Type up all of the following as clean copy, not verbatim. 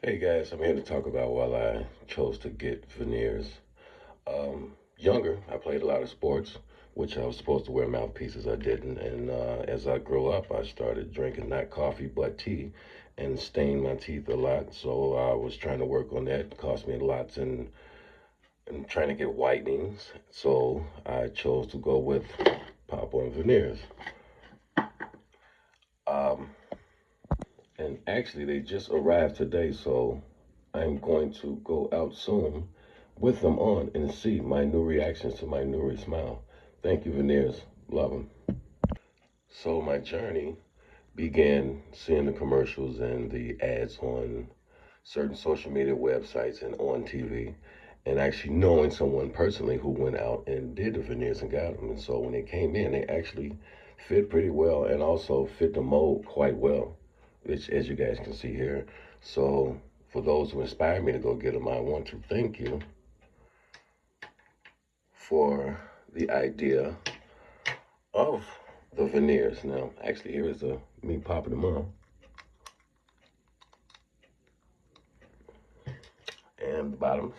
Hey guys, I'm here to talk about why I chose to get veneers. Younger, I played a lot of sports, which I was supposed to wear mouthpieces. I didn't. And as I grew up, I started drinking not coffee but tea and stained my teeth a lot. So I was trying to work on that. It cost me a lot and trying to get whitenings. So I chose to go with pop-on veneers. Um, and actually, they just arrived today, so I'm going to go out soon with them on and see my new reactions to my new smile. Thank you, Veneers. Love them. So my journey began seeing the commercials and the ads on certain social media websites and on TV, and actually knowing someone personally who went out and did the veneers and got them. And so when they came in, they actually fit pretty well and also fit the mold quite well, which, as you guys can see here. So for those who inspired me to go get them, I want to thank you for the idea of the veneers. Now, actually, here is me popping them on. And the bottoms.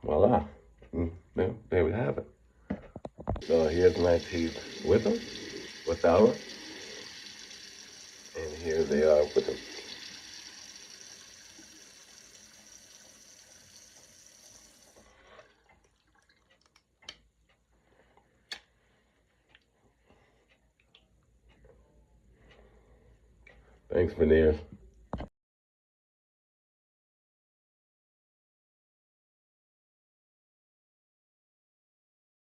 Voila. There we have it. So here's my teeth with them, without them. And here they are with them. Thanks, Veneers.